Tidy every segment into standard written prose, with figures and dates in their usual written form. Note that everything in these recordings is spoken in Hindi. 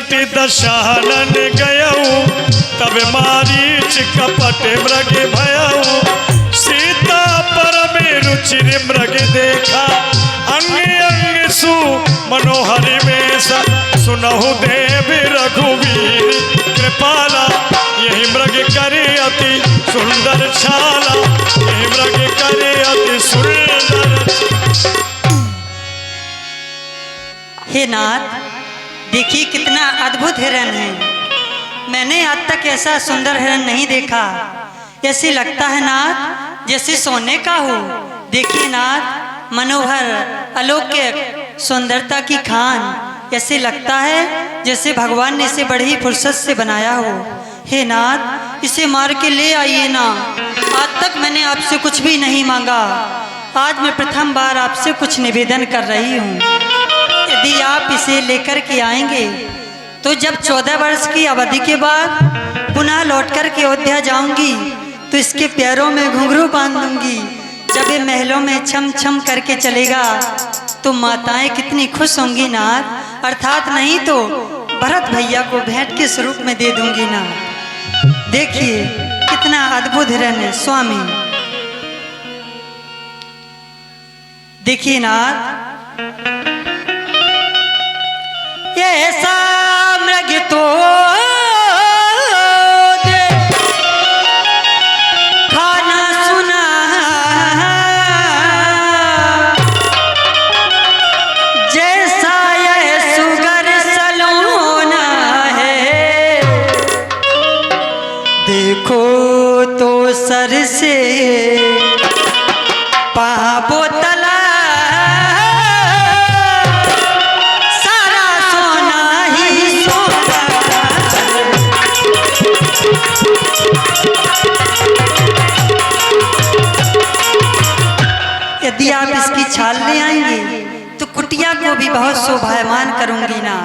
निकट दशानन गयऊ, तब मारीच कपट मृग भयऊ। सीता परम रुचिर मृग देखा, अंग अंग सु मनोहर वेश। सुनहु देव रघुवीर कृपाला, यही मृग करे अति सुंदर छाला, यही मृग करे अति सुंदर। हे नाथ, देखिए कितना अद्भुत हिरण है। मैंने आज तक ऐसा सुंदर हिरण नहीं देखा। ऐसे लगता है नाथ जैसे सोने का हो। देखिए नाथ, मनोहर अलौकिक सुंदरता की खान। ऐसे लगता है जैसे भगवान ने इसे बड़ी फुर्सत से बनाया हो। हे नाथ, इसे मार के ले आइए ना। आज तक मैंने आपसे कुछ भी नहीं मांगा। आज मैं प्रथम बार आपसे कुछ निवेदन कर रही हूँ। यदि आप इसे लेकर के आएंगे तो जब 14 वर्ष की अवधि के बाद पुनः लौटकर के अयोध्या जाऊंगी तो इसके पैरों में घुंघरू बांध दूंगी। जब ये महलों में छम छम करके चलेगा तो माताएं कितनी खुश होंगी नाथ। अर्थात नहीं तो भरत भैया को भेंट के स्वरूप में दे दूंगी ना। देखिए कितना अद्भुत हिरण है स्वामी। देखिए नाथ, ऐसा मृग तो खाना सुना, जैसा यह सुगर सलोना है। देखो तो सर से पाँव तला, यदि आप इसकी छाल ले आएंगे तो कुटिया को भी बहुत शोभायमान करूंगी ना।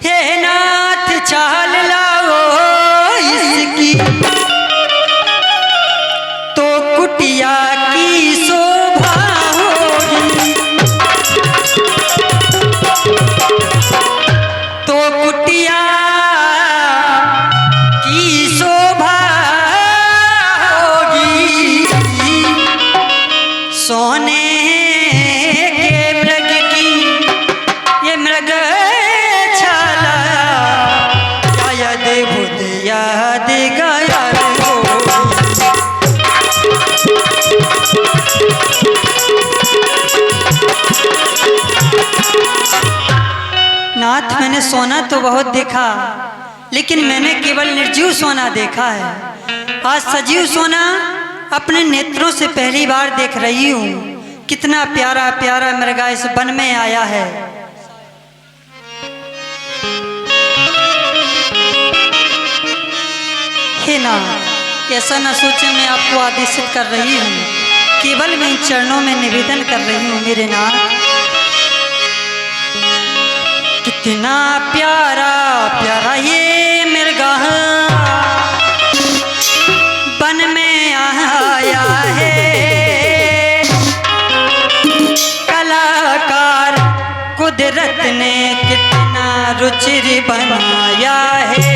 हे नाथ, छाल लाओ इसकी तो कुटिया की शोभा होगी, तो कुटिया की शोभा होगी। सोने के मृग की ये मृग छाला, शायद बुध याद गया हो। नाथ, मैंने सोना तो बहुत देखा लेकिन मैंने केवल निर्जीव सोना देखा है। आज सजीव सोना अपने नेत्रों से पहली बार देख रही हूँ। कितना प्यारा प्यारा मृगा इस वन में आया है। हे नाथ, ऐसा न सोचे मैं आपको आदेशित कर रही हूँ, केवल मैं इन चरणों में निवेदन कर रही हूँ मेरे नाथ। कितना प्यारा प्यारा ये मृगा वन में आया है। कलाकार कुदरत ने कितना रुचिर बनाया है।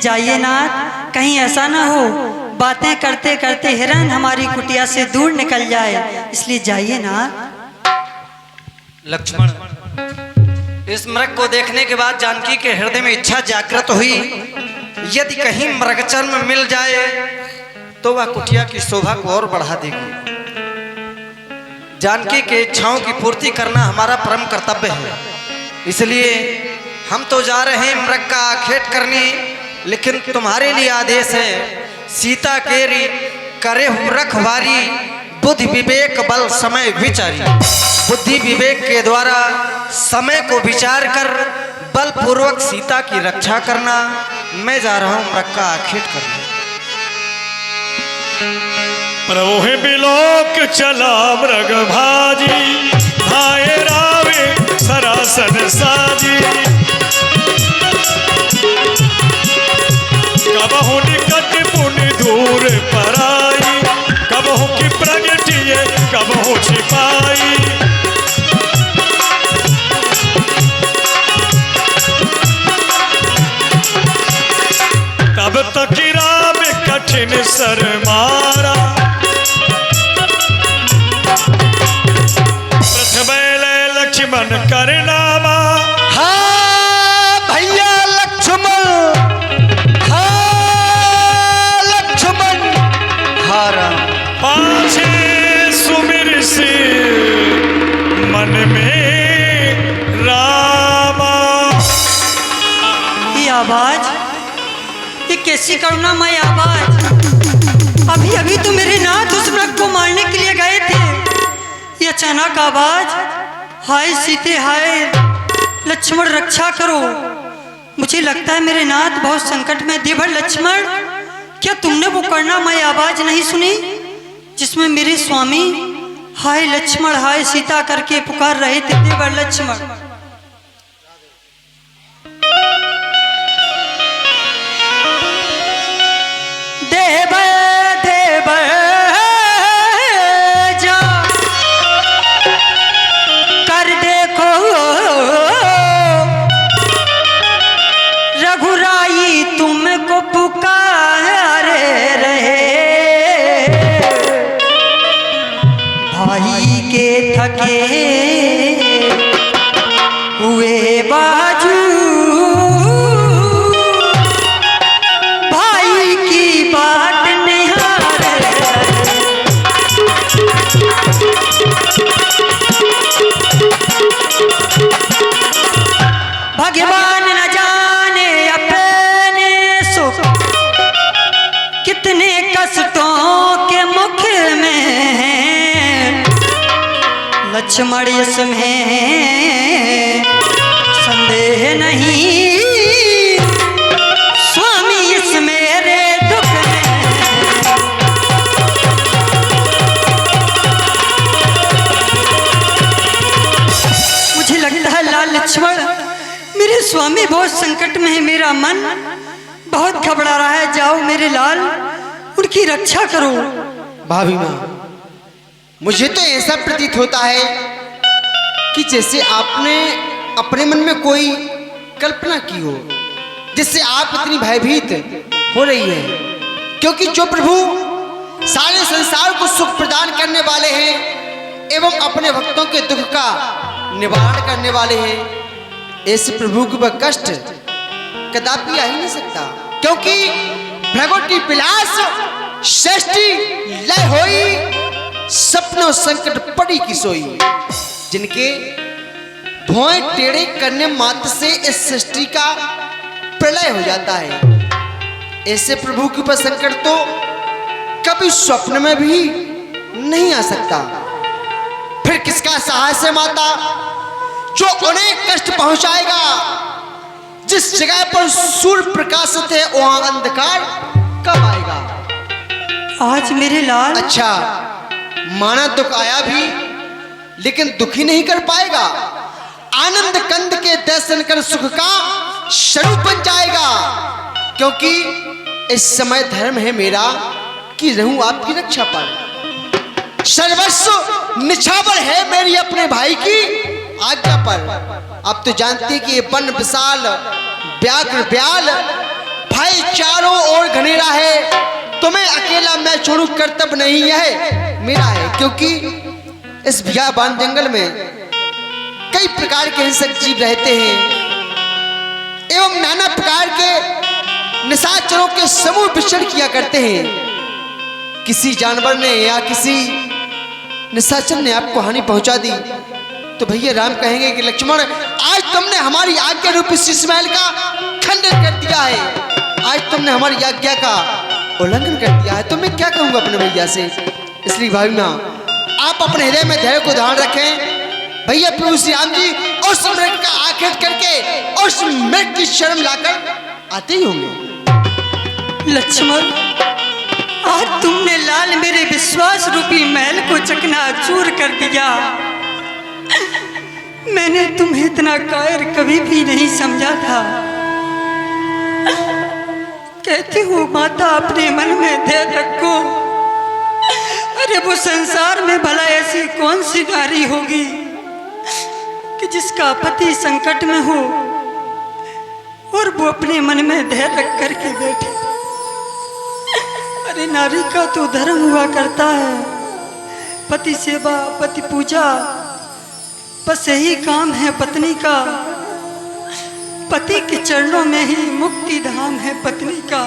जाइए नाथ, कहीं ऐसा ना हो बातें करते करते हिरन हमारी कुटिया से दूर निकल जाए, इसलिए जाइए नाथ। लक्ष्मण, इस मृग को देखने के बाद जानकी के हृदय में इच्छा जागृत हुई, यदि कहीं मृग जन्म मिल जाए तो वह कुटिया की शोभा को और बढ़ा देगी। जानकी के इच्छाओं की पूर्ति करना हमारा परम कर्तव्य है, इसलिए हम तो जा रहे हैं मृग का आखेट करने, लेकिन तुम्हारे लिए आदेश है, सीता केरी करे रखवारी, बुद्धि विवेक बल समय विचारी। बुद्धि विवेक के द्वारा समय को विचार कर बल पूर्वक सीता की रक्षा करना। मैं जा रहा हूं मृग का आखेट करने। प्रभु है बिलोक चला मृग भाजी, आए रावे सरासन साजी। कबहु निकट पुनि दूर पराई, कबहु की प्रगटिए कबहु छिपाई। तब तक राम कठिन सर मारा, लक्ष्मण करनामा। हाँ भैया लक्ष्मण, हाँ लक्ष्मण, हारा पाछे सुमिर से मन में रामा। ये आवाज, ये कैसी करुणामय आवाज। अभी अभी तो मेरे नाथ उस मृग को मारने के लिए गए थे, ये अचानक आवाज, हाय सीते हाय लक्ष्मण रक्षा करो। मुझे लगता है मेरे नाथ बहुत संकट में। देवर लक्ष्मण, क्या तुमने वो करुणामय आवाज नहीं सुनी जिसमें मेरे स्वामी हाय लक्ष्मण हाय सीता करके पुकार रहे थे? देवर लक्ष्मण, देव देव जा कर देखो रघुराई तुमको पुकारे रहे, भाई के थके हुए बाजू भाई की बात निहारे। भगवान न जाने अपने सुख कितने कष्टों के मुख में, लक्ष्मण इसमें संदेह नहीं, स्वामी इस मेरे दुख में। मुझे लगता है लाल लक्ष्मण, मेरे स्वामी बहुत संकट में है, मेरा मन बहुत घबरा रहा है। जाओ मेरे लाल, उनकी रक्षा करो। भाभी माँ, मुझे तो ऐसा प्रतीत होता है कि जैसे आपने अपने मन में कोई कल्पना की हो, जिससे आप इतनी भयभीत हो रही है, क्योंकि जो प्रभु सारे संसार को सुख प्रदान करने वाले हैं एवं अपने भक्तों के दुख का निवारण करने वाले हैं, ऐसे प्रभु के ऊपर कष्ट कदापि आ ही नहीं सकता। क्योंकि भगवती विलास सृष्टि लय होई, सपनों संकट पड़ी की सोई। जिनके भौएं टेढ़े करने मात्र से इस सृष्टि का प्रलय हो जाता है, ऐसे प्रभु के ऊपर संकट तो कभी स्वप्न में भी नहीं आ सकता। फिर किसका साहस है माता जो उन्हें कष्ट पहुंचाएगा? जिस जगह पर सूर्य प्रकाशित है वहां अंधकार कब आएगा? आज मेरे लाल। अच्छा, माना दुख आया भी लेकिन दुखी नहीं कर पाएगा। आनंद कंद के दर्शन कर सुख का स्वरूप बन जाएगा। क्योंकि इस समय धर्म है मेरा कि रहूं आपकी रक्षा पर। सर्वस्व निछावर है मेरी अपने भाई की आज्ञा पर। आप तो जानते कि ये वन विशाल व्याघ्र ब्याल भाई चारों ओर घनेरा है, तुम्हें अकेला मैं छोड़ू कर्तव्य नहीं है मेरा है, क्योंकि इस बियाबान जंगल में कई प्रकार के हिंसक जीव रहते हैं एवं नाना प्रकार के निशाचरों के समूह विचरण किया करते हैं। किसी जानवर ने या किसी निशाचर ने आपको हानि पहुंचा दी तो भैया राम कहेंगे कि लक्ष्मण, आज तुमने हमारी आज्ञा रूपी शीश महल का खंडन कर दिया है, आज तुमने हमारी आज्ञा का उल्लंघन कर दिया है, तो मैं क्या कहूंगा अपने भैया से। इसलिए भाई ना, आप अपने हृदय में धैर्य को धारण रखें। भैया प्रभु श्री राम जी उस मृग का आखेट करके उस मृग की शर्म लाकर आते ही होंगे। लक्ष्मण, आज तुमने लाल मेरे विश्वास रूपी महल को चकनाचूर कर दिया। मैंने तुम्हें इतना कायर कभी भी नहीं समझा था। कहती हूँ माता, अपने मन में धैर्य रखो। अरे वो संसार में भला ऐसी कौन सी नारी होगी कि जिसका पति संकट में हो और वो अपने मन में धैर्य रख करके बैठे। अरे नारी का तो धर्म हुआ करता है पति सेवा, पति पूजा, बस यही काम है पत्नी का। पति के चरणों में ही मुक्ति धाम है पत्नी का।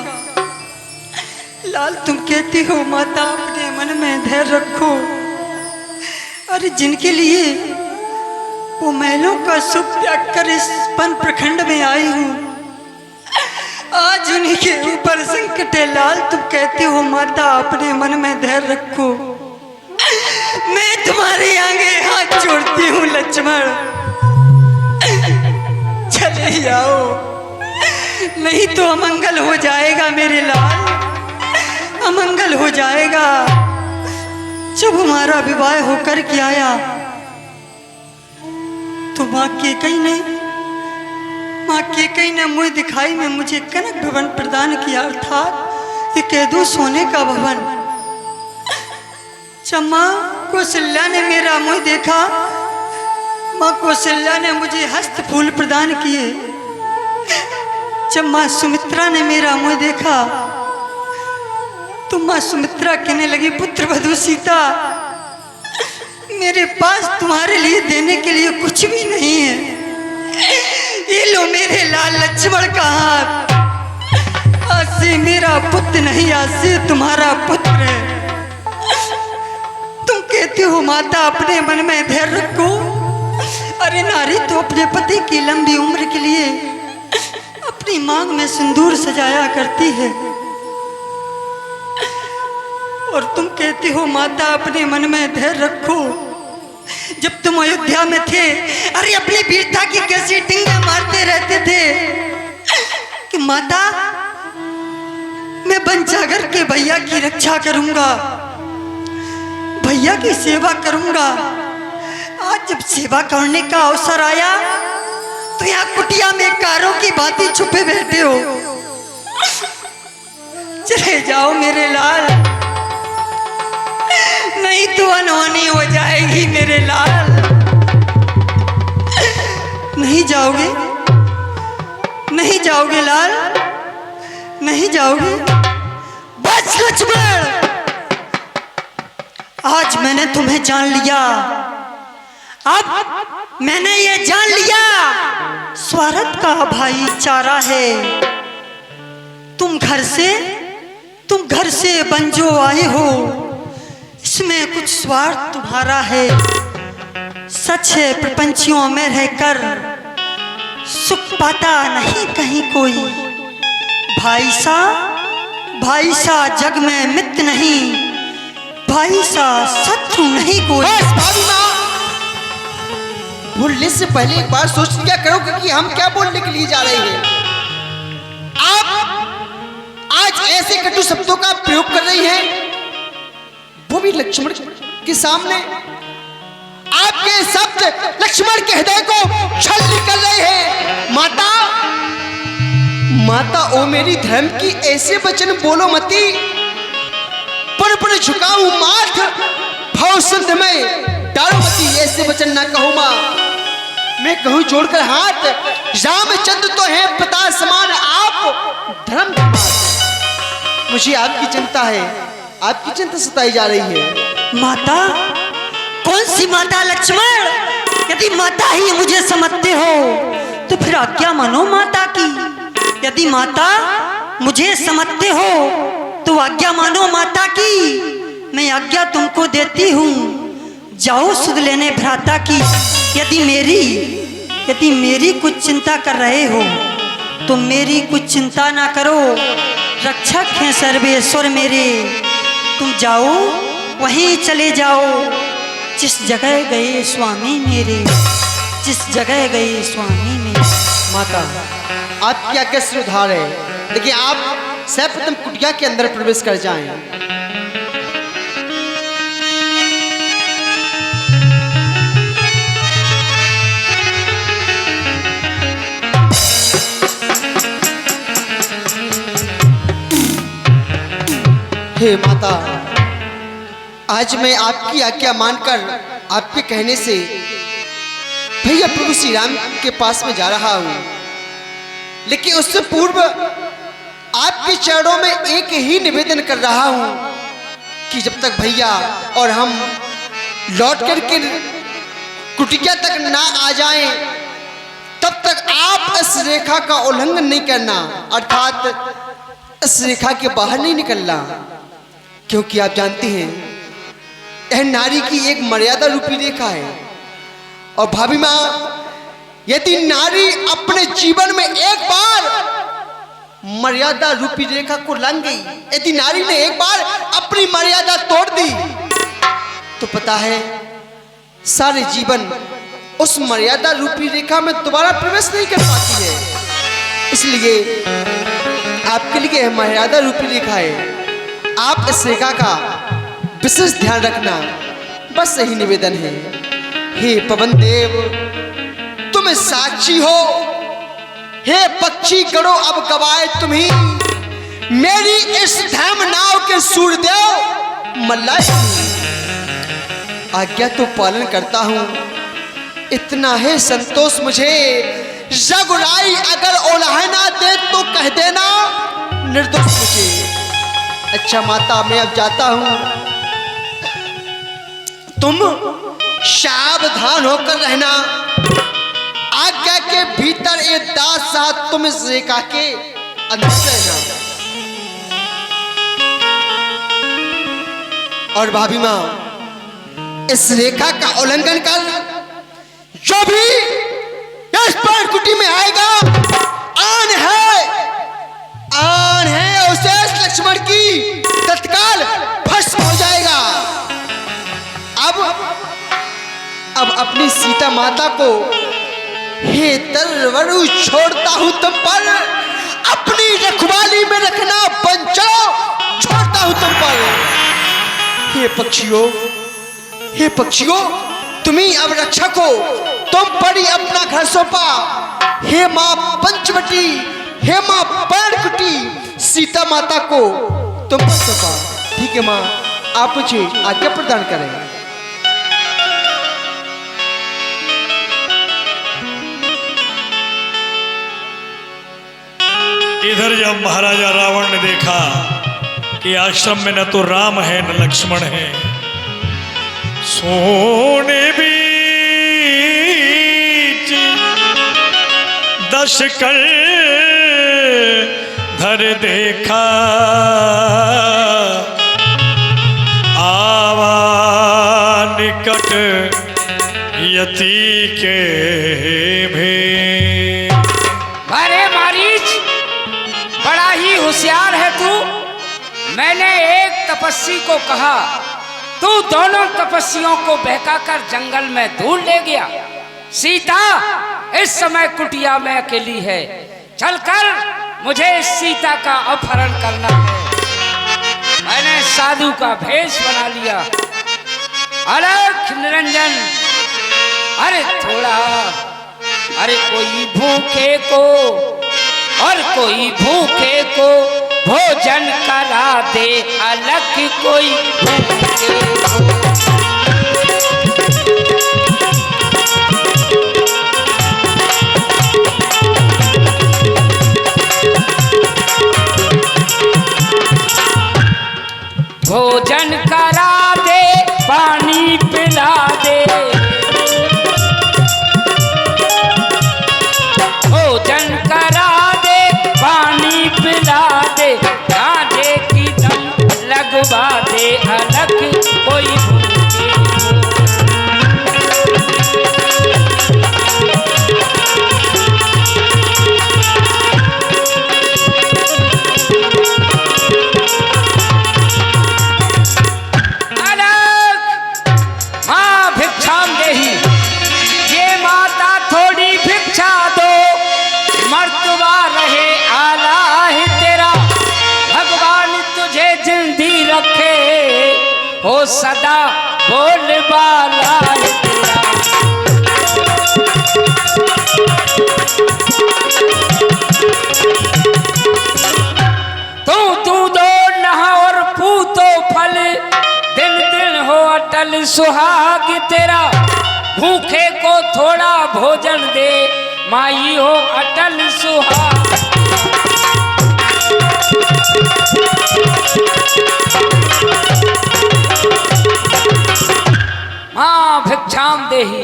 लाल, तुम कहती हो माता, अपने मन में धैर्य रखो। अरे जिनके लिए वो महलों का सुख त्याग कर इस वन प्रखंड में आई हूँ, आज उन्हीं के ऊपर संकट है। लाल, तुम कहते हो माता, अपने मन में धैर्य रखो। मैं तुम्हारे आगे हाथ जोड़ती हूँ लक्ष्मण, चले जाओ, नहीं तो अमंगल हो जाएगा मेरे लाल, अमंगल हो जाएगा। जब हमारा विवाह होकर के आया तो माँ केकई ने मुझे दिखाई में मुझे कनक भवन प्रदान किया, अर्थात ये कह दो सोने का भवन। जब माँ कौशल्या ने मेरा मुँह देखा, माँ कौशल्या ने मुझे हस्त फूल प्रदान किए। जब माँ सुमित्रा ने मेरा मुँह देखा तो माँ सुमित्रा कहने लगी, पुत्र वधू सीता, मेरे पास तुम्हारे लिए देने के लिए कुछ भी नहीं है। ये लो मेरे लाल लक्ष्मण का हाथ, आज से मेरा पुत्र नहीं, आज से तुम्हारा पुत्र है। तुम कहते हो माता, अपने मन में धैर्य रखो। अरे नारी तो अपने पति की लंबी उम्र के लिए अपनी मांग में सिंदूर सजाया करती है, और तुम कहती हो माता, अपने मन में धैर्य रखो। जब तुम अयोध्या में थे, अरे अपनी वीरता की कैसी टिंगे मारते रहते थे कि माता, मैं बन जाकर के भैया की रक्षा करूंगा, भैया की सेवा करूंगा। आज जब सेवा करने का अवसर आया तो यहाँ कुटिया में कारों की भांति छुपे बैठे हो। चले जाओ मेरे लाल, नहीं तो अनहोनी हो जाएगी मेरे लाल। नहीं जाओगे, नहीं जाओगे लाल, नहीं जाओगे। बस लक्ष्मण, आज मैंने तुम्हें जान लिया। अब मैंने ये जान लिया, स्वार्थ का भाईचारा है। तुम घर से बंजो आए हो, इसमें कुछ स्वार्थ तुम्हारा है। सच है, प्रपंचियों में रहकर सुख पाता नहीं कहीं कोई। भाई सा जग में मित्र नहीं, भाई सा शत्रु नहीं कोई। बस भाभी माँ, बोलने से पहले एक बार सोच लिया करो कि हम क्या बोलने के लिए जा रहे हैं। आप आज ऐसे कटु शब्दों का प्रयोग कर रही हैं, वो भी लक्ष्मण के सामने। आपके शब्द लक्ष्मण के हृदय को छल कर रहे हैं। माता ओ मेरी धर्म की ऐसे वचन बोलो मती, पर झुकाऊं माथ भव सिंध में डालो मती, ऐसे वचन ना कहो माँ। मैं कहूँ जोड़कर हाथ, रामचंद्र तो है पिता समान, आप धर्म की बात। मुझे आपकी चिंता है, आपकी चिंता सताई जा रही है। माता? कौन सी माता लक्ष्मण? यदि माता ही मुझे समझते हो तो फिर आज्ञा मानो माता की। यदि माता मुझे समझते हो तो आज्ञा मानो माता की। मैं आज्ञा तुमको देती हूँ, जाओ सुध लेने भ्राता की। यदि मेरी कुछ चिंता कर रहे हो तो मेरी कुछ चिंता ना करो, रक्षक हैं सर्वेश्वर मेरे। तुम जाओ, वहीं चले जाओ जिस जगह गए स्वामी मेरे, जिस जगह गए स्वामी मेरे। माता, आपकी आज्ञा से उधार है, लेकिन आप सर्वप्रथम कुटिया के अंदर प्रवेश कर जाएं। हे माता, आज मैं आपकी आज्ञा मानकर आपके कहने से भैया प्रभु श्री राम के पास में जा रहा हूं, लेकिन उससे पूर्व आपके चरणों में एक ही निवेदन कर रहा हूं कि जब तक भैया और हम लौट करके कुटिया तक ना आ जाएं, तब तक आप इस रेखा का उल्लंघन नहीं करना, अर्थात इस रेखा के बाहर नहीं निकलना। क्योंकि आप जानते हैं यह नारी की एक मर्यादा रूपी रेखा है। और भाभी माँ, यदि नारी अपने जीवन में एक बार मर्यादा रूपी रेखा को लांघ गई, यदि नारी ने एक बार अपनी मर्यादा तोड़ दी, तो पता है सारे जीवन उस मर्यादा रूपी रेखा में दोबारा प्रवेश नहीं कर पाती है। इसलिए आपके लिए यह मर्यादा रूपी रेखा है, आप इस रेखा का विशेष ध्यान रखना, बस यही निवेदन है। हे पवन देव, तुम साक्षी हो, हे पक्षी गणों अब गवाए तुम्ही, मेरी इस धर्म नाव के सूर्यदेव मल्लाय। आज्ञा तो पालन करता हूं, इतना है संतोष मुझे। रघुराई अगर ओलाहना दे तो कह देना निर्दोष मुझे। अच्छा माता, मैं अब जाता हूं, तुम सावधान होकर रहना। आज्ञा के भीतर ये दास साथ तुम इस रेखा के अंदर रहना। और भाभी माँ, इस रेखा का उल्लंघन कर जो भी इस पर कुटी में आएगा, आन है अवशेष लक्ष्मण की तत्काल भस्म हो जाएगा। अब अपनी सीता माता को हे तरवरु छोड़ता हूं तुम पर, अपनी रखवाली में रखना बंचो छोड़ता हूं तुम पर। हे पक्षियों, तुम्ही अब रक्षक हो, तुम पड़ी अपना घर सौंपा। हे माँ पंचवटी, हे माँ पर्णकुटी, सीता माता को तुम पर सौंपा। ठीक है माँ, आप मुझे आज्ञा प्रदान करें। इधर जब महाराजा रावण ने देखा कि आश्रम में न तो राम है न लक्ष्मण है, सोने बीच दश कर धर देखा, आवा निकट यति के भी। अरे मारीच, बड़ा ही होशियार है तू। मैंने एक तपस्वी को कहा, तू दोनों तपस्वियों को बहकाकर जंगल में दूर ले गया। सीता इस समय कुटिया में अकेली है, चलकर मुझे इस सीता का अपहरण करना है। मैंने साधु का भेष बना लिया। अलख निरंजन, अरे थोड़ा, अरे कोई भूखे को और कोई भूखे को भोजन करा दे, अलग कोई भूखे को। सदा बोल बाला है तेरा। तू दो नहा और पूतो फल, दिन दिन हो अटल सुहाग तेरा। भूखे को थोड़ा भोजन दे, माई हो अटल सुहाग। माँ भिक्षाम देही।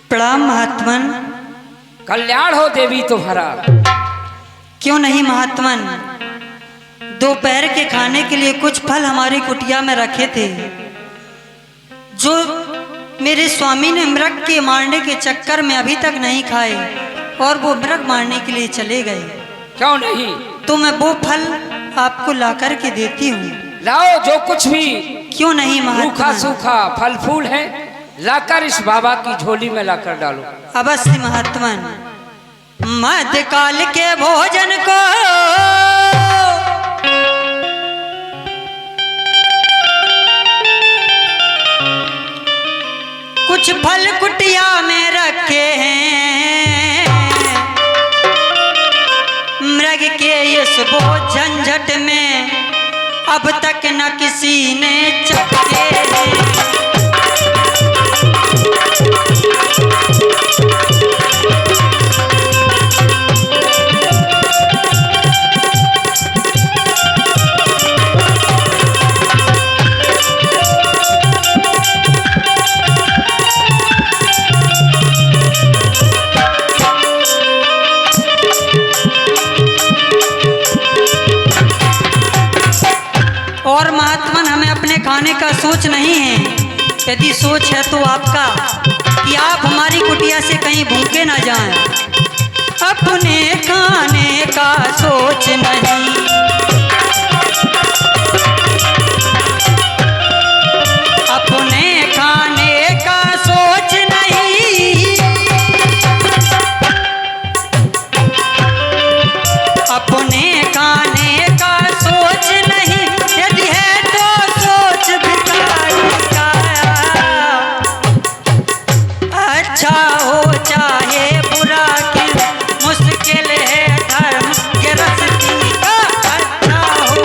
प्रणाम महात्मन। कल्याण हो देवी तुम्हारा। क्यों नहीं महात्मन, दोपहर के खाने के लिए कुछ फल हमारी कुटिया में रखे थे, जो मेरे स्वामी ने मृग के मारने के चक्कर में अभी तक नहीं खाए और वो मृग मारने के लिए चले गए। क्यों नहीं? तो मैं वो फल आपको ला कर के देती हूँ। लाओ जो कुछ भी। क्यों नहीं सूखा महात्मन। सूखा फल फूल है, लाकर इस बाबा की झोली में लाकर डालो। अवश्य महात्मन। मध्यकाल के भोजन को कुछ फल कुटिया में रखे हैं, मृग के इस बोझ झंझट में अब तक न किसी ने चखे हैं। और महात्मन, हमें अपने खाने का सोच नहीं है। यदि सोच है तो आपका कि आप हमारी कुटिया से कहीं भूखे ना जाएं। अपने खाने का सोच नहीं, अपने खाने का सोच नहीं, अपने खाने का सोच नहीं। यदि है तो सोच भिखारी का, अच्छा हो चाहे बुरा की मुश्किल है धर्म गृहस्थी का। अच्छा हो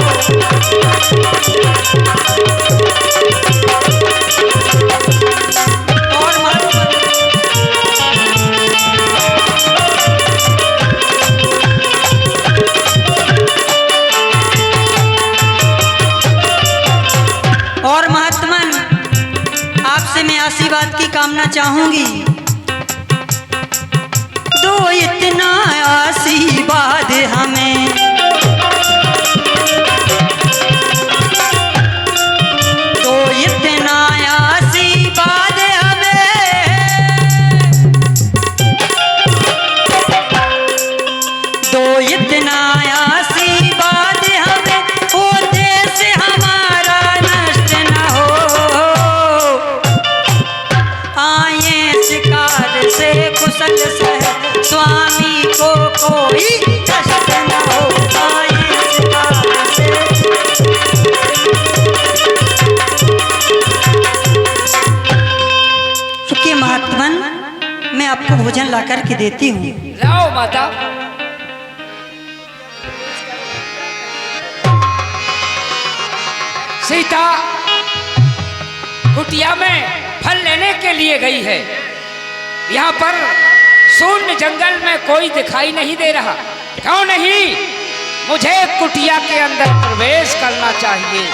और महात्मन, आपसे मैं आशीर्वाद की कामना चाहूंगी। दो इतना आशीर्वाद हमें, दो इतना आशीर्वाद हमें, दो इतना आशीर्वाद हमें, ओ देश हमारा नष्ट न हो। आए शिकार से कुशल सह, स्वामी को कोई कष्ट न हो। आए शिकार से रुकिए महात्मन, मैं आपको भोजन ला कर के देती हूँ। लाओ माता। सीता कुटिया में फल लेने के लिए गई है। यहाँ पर शून्य जंगल में कोई दिखाई नहीं दे रहा। क्यों नहीं? मुझे कुटिया के अंदर प्रवेश करना चाहिए।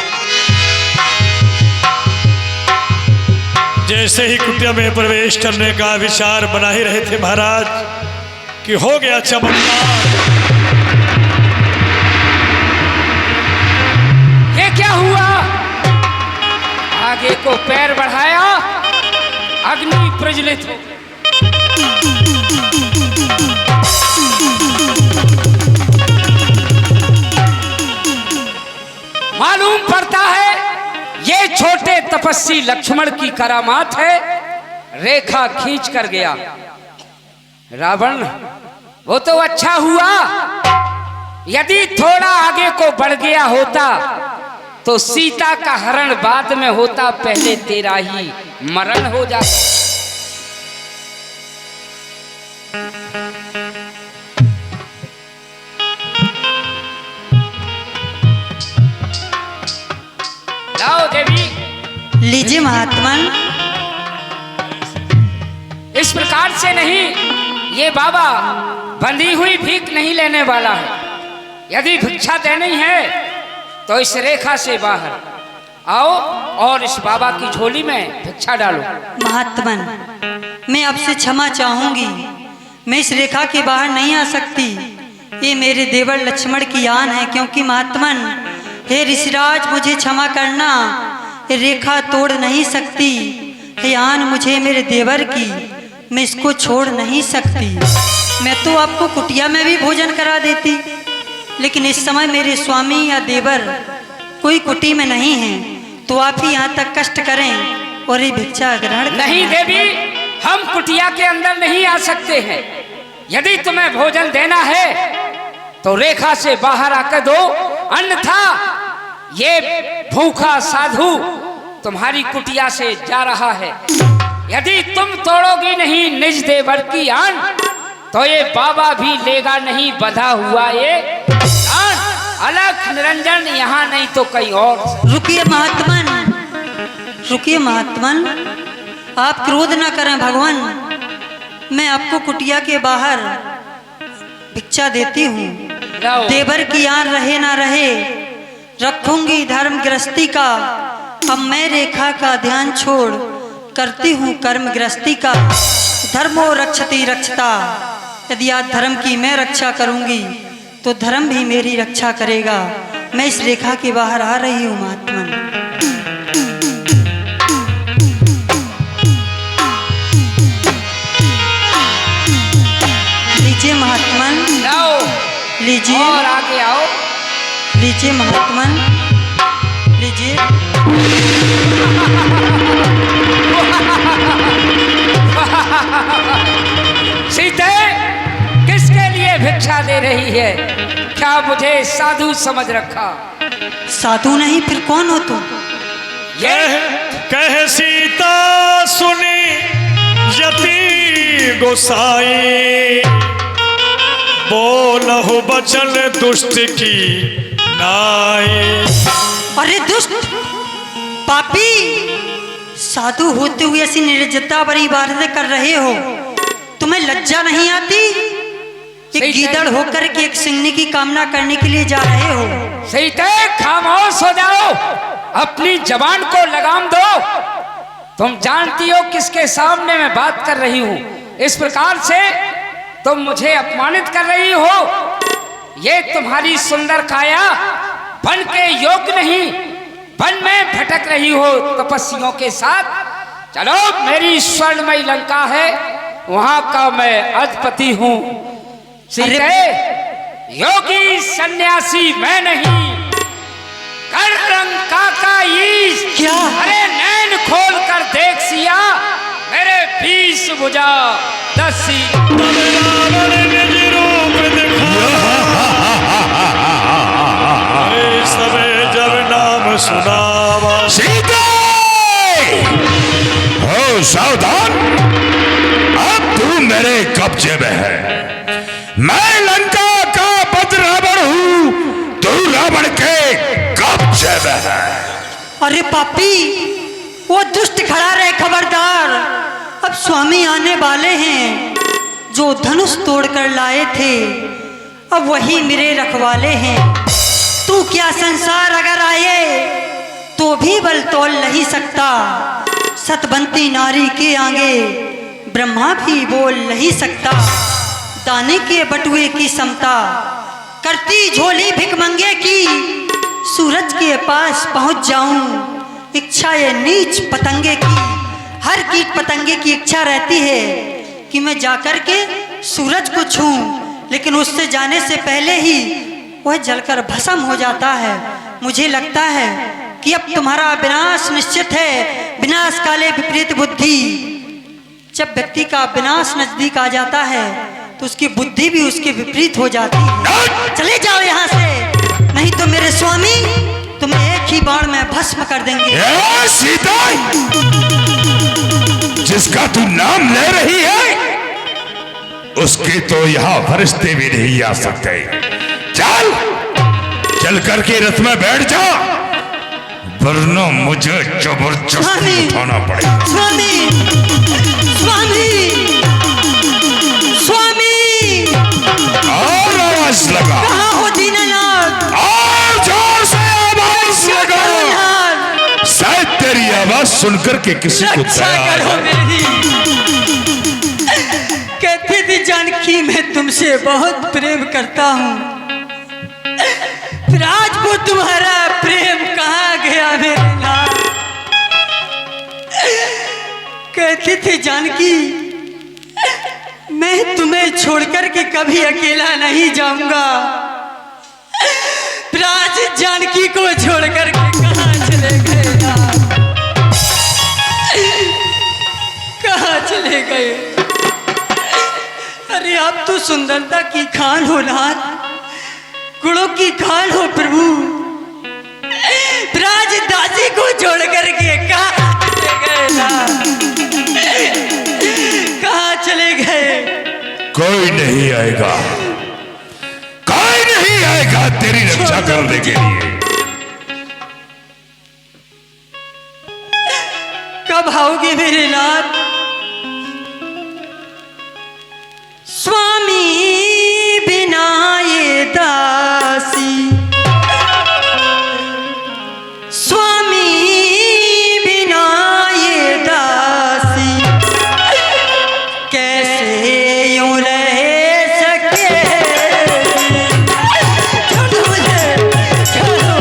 जैसे ही कुटिया में प्रवेश करने का विचार बना ही रहे थे महाराज कि हो गया चमत्कार। ये क्या हुआ? आगे को पैर बढ़ाया, अग्नि प्रज्वलित हो। मालूम पड़ता है ये छोटे तपस्वी लक्ष्मण की करामात है। रेखा खींच कर गया रावण। वो तो अच्छा हुआ, यदि थोड़ा आगे को बढ़ गया होता तो सीता का हरण बाद में होता, पहले तेरा ही मरण हो जाता। लाओ देवी। लीजिए महात्मन। इस प्रकार से नहीं, ये बाबा बंधी हुई भीख नहीं लेने वाला है। यदि भिक्षा देनी है तो इस रेखा से बाहर आओ और इस बाबा की झोली में भिक्षा डालो। महात्मन, मैं आपसे क्षमा चाहूंगी, मैं इस रेखा के बाहर नहीं आ सकती। ये मेरे देवर लक्ष्मण की आन है। क्योंकि महात्मन, हे ऋषिराज, मुझे क्षमा करना, ये रेखा तोड़ नहीं सकती। हे आन मुझे मेरे देवर की, मैं इसको छोड़ नहीं सकती। मैं तो आपको कुटिया में भी भोजन करा देती, लेकिन इस समय मेरे स्वामी या देवर कोई कुटी में नहीं है, तो आप ही यहाँ तक कष्ट करें और ये भिक्षा ग्रहण करें। नहीं देवी, हम कुटिया के अंदर नहीं आ सकते हैं। यदि तुम्हें भोजन देना है तो रेखा से बाहर आकर दो, अन्यथा ये भूखा साधु तुम्हारी कुटिया से जा रहा है। यदि तुम तोड़ोगी नहीं निज देवर की आन, तो ये बाबा भी लेगा नहीं बंधा हुआ ये आन। अलख निरंजन यहाँ नहीं तो कहीं और। रुकिए महात्मन, रुकिए महात्मन, आप क्रोध न करें भगवान। मैं आपको कुटिया के बाहर भिक्षा देती हूँ। लाओ। देवर की आन रहे ना रहे, रखूंगी धर्म गृहस्थी का। अब मैं रेखा का ध्यान छोड़ करती हूँ कर्म गृहस्थी का। धर्मो रक्षति रक्षता, यदि आज धर्म की मैं रक्षा करूंगी तो धर्म भी मेरी रक्षा करेगा। मैं इस रेखा के बाहर आ रही हूँ महात्मन। लीजिए महात्मन, लाओ लीजिए और आगे आओ। लीजिए महात्मन, लीजिए। सीते किसके लिए भिक्षा दे रही है? क्या मुझे साधु समझ रखा? साधु नहीं फिर कौन हो तुम? कह सीता सुनी यति गोसाई, बोलहु बचन दुष्ट की नाई। अरे दुष्ट पापी, साधु होते हुए ऐसी निर्लज्जता भरी बातें कर रहे हो, तुम्हें लज्जा नहीं आती? एक गीदड़ होकर के एक सिंहनी की कामना करने के लिए जा रहे हो। सीते खामोश हो जाओ, अपनी जबान को लगाम दो। तुम जानती हो किसके सामने मैं बात कर रही हूँ। इस प्रकार से तुम मुझे अपमानित कर रही हो। ये तुम्हारी सुंदर काया वन के योग्य नहीं, वन में भटक रही हो तपस्वियों के साथ। चलो, मेरी स्वर्णमयी लंका है, वहां का मैं अधिपति हूँ। सीते, योगी सन्यासी मैं नहीं, कर रंग काका ईश। क्या? अरे नैन खोल कर देख सिया, मेरे 20 भुजा 10 सबे जब नाम सुनावा। सीते हो सावधान, अब तू मेरे कब्जे में है। मैं लंका का बद रावण हूँ, तू रावण के कब्जे में है। अरे पापी, वो दुष्ट खड़ा रहे, खबरदार। अब स्वामी आने वाले हैं, जो धनुष तोड़कर लाए थे, अब वही मेरे रखवाले हैं। तू क्या संसार अगर आए तो भी बल तोल नहीं सकता। सतबंती नारी के आगे ब्रह्मा भी बोल नहीं सकता। दाने के बटुए की समता करती झोली भिखमंगे की, सूरज के पास पहुंच जाऊं इच्छा ये नीच पतंगे की। हर कीट पतंगे की इच्छा रहती है कि मैं जाकर के सूरज को छूं, लेकिन उससे जाने से पहले ही वह जलकर भस्म हो जाता है। मुझे लगता है कि अब तुम्हारा विनाश निश्चित है। विनाश काले विपरीत बुद्धि। जब व्यक्ति का विनाश नजदीक आ जाता है तो उसकी बुद्धि भी उसके विपरीत हो जाती है। चले जाओ यहाँ से, नहीं तो मेरे स्वामी तुम्हें एक ही बाण में भस्म कर देंगे। ए सीता, जिसका तू नाम ले रही है उसके तो यहाँ फरिश्ते भी नहीं आ सकते। चल चल करके रथ में बैठ जा, वरना मुझे जबरदस्ती उठाना पड़ेगा। स्वामी, स्वामी, स्वामी, और आवाज लगा, कहाँ हो दीनानाथ? और जोर से आवाज लगा। शायद तेरी आवाज सुनकर के किसी को रक्षा दया करो आए। मेरी। कहती थी जानकी मैं तुमसे बहुत प्रेम करता हूँ, फिर आज वो तुम्हारा प्रेम कहाँ गया मेरे नाथ? कहती थी जानकी मैं तुम्हें छोड़कर के कभी अकेला नहीं जाऊंगा, फिर आज जानकी को छोड़कर के कहाँ चले गए यार? कहाँ चले गए? अरे आप तो सुंदरता की खान हो नाथ, गुणों की खान हो प्रभु, राज दासी को छोड़ करके कहाँ चले गए नाथ? कहाँ चले गए? कोई नहीं आएगा, कोई नहीं आएगा तेरी रक्षा करने के लिए। कब आओगे मेरे नाथ? स्वामी बिना ये दासी, स्वामी बिना ये दासी, कैसे यूं रह सके? छोड़ो मुझे, छोड़ो।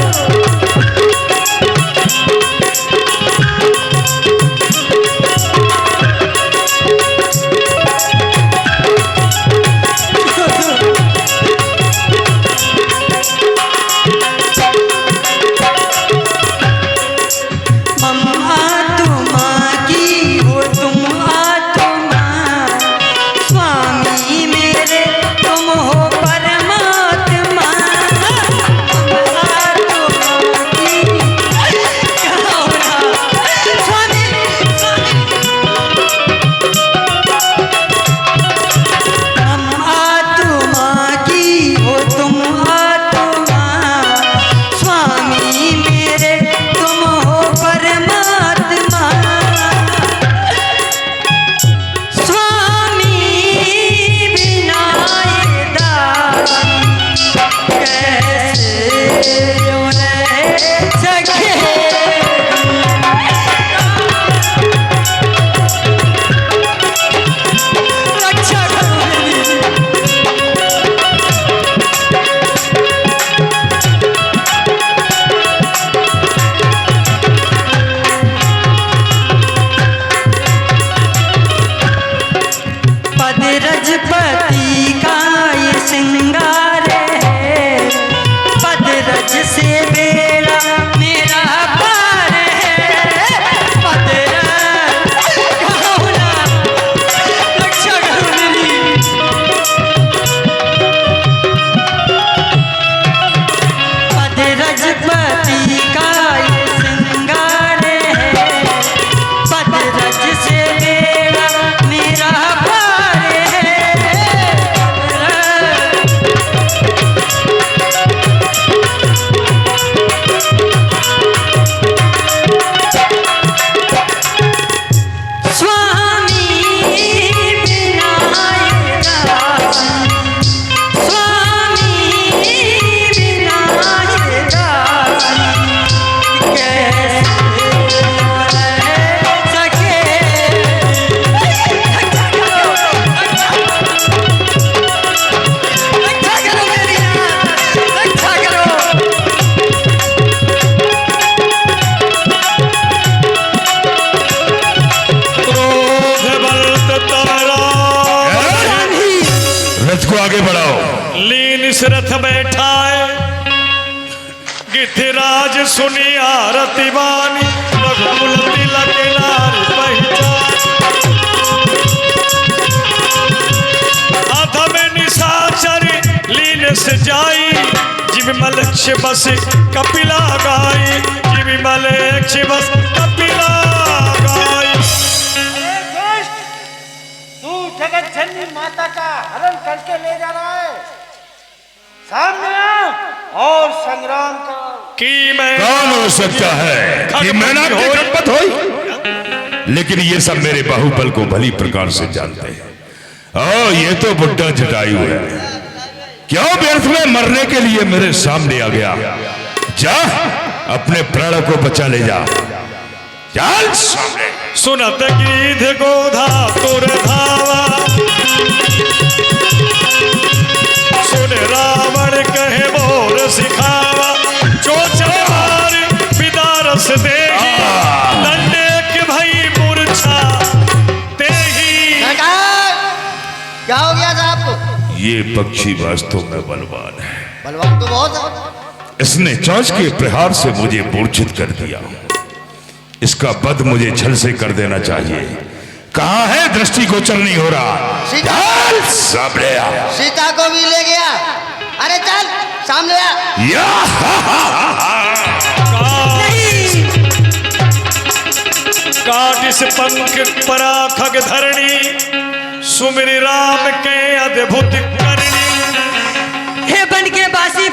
आगे बढ़ाओ। लीन इस रथ बैठाए गिद्धराज सुनी आरती वानी, रघुकुल तिलक नारी पहचान। हाथ में निशाचर लीन से जाई, जिब मलक्ष्य बस कपिला गाय। वाले बस कपिला गाय। अरे दुष्ट, तू जगत जननी माता का हरण करके ले जा रहा है। सामने आ और संग्राम कर। कि मैं कौन हो सकता है कि मैंने आपकी खटपट होई? लेकिन ये सब मेरे बाहुबल को भली प्रकार से जानते हैं। ओ, ये तो बुड्ढा जटायु है, क्यों व्यर्थ में मरने के लिए मेरे सामने आ गया? जा, अपने प्राण को बचा ले जा। चल सामने। सुनत गीध गोधा तुर धावा, सुन रावण कहे मोर सिखावा। चोचले मार पिदारस देही, दंडे के भई मूर्छा तेही। क्या हो गया था आपको? ये पक्षी वास्तव में बलवान है। बलवान तो बहुत है। इसने चोंच के प्रहार से मुझे मूर्छित कर दिया। इसका वध मुझे छल से कर देना चाहिए। कहाँ है? दृष्टि गोचर नहीं हो रहा। चल सामने आ। सीता को भी ले गया। अरे चल सामने आ। काट इस पंख परा खग धरणी, सुमिर राम के अद्भुत करणी। हे बन के बासी